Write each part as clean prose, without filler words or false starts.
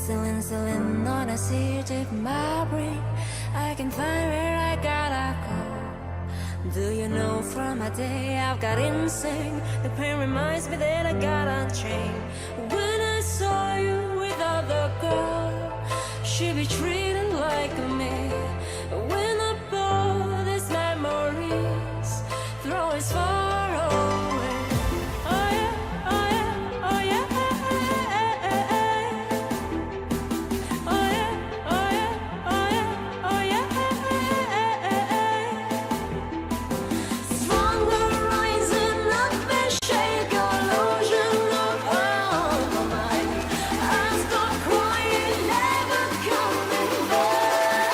Sewing on a seat of my brain. I can find where I gotta go. Do you know from my day I've got insane. The pain reminds me that I gotta change. When I saw you with other girl, she be treated like me. When I bought these memories, throw it far away. Oh yeah, oh yeah, oh yeah. Oh yeah, oh yeah, oh yeah, oh yeah. Stronger rising up and shake illusion of my mind. I stop crying, never coming back.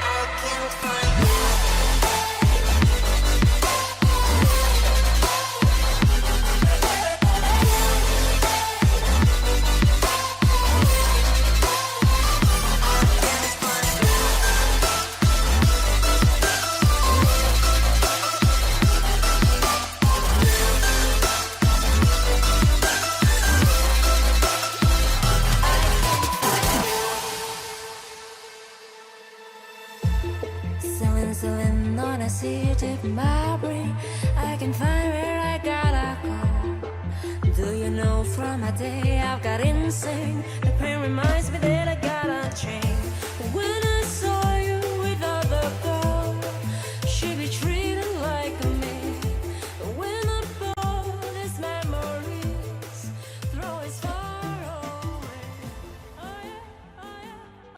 I can't find you. Sewing on a seat of my brain. I can find where I gotta go. Do you know from my day I've got insane. The pain reminds me that I gotta change. When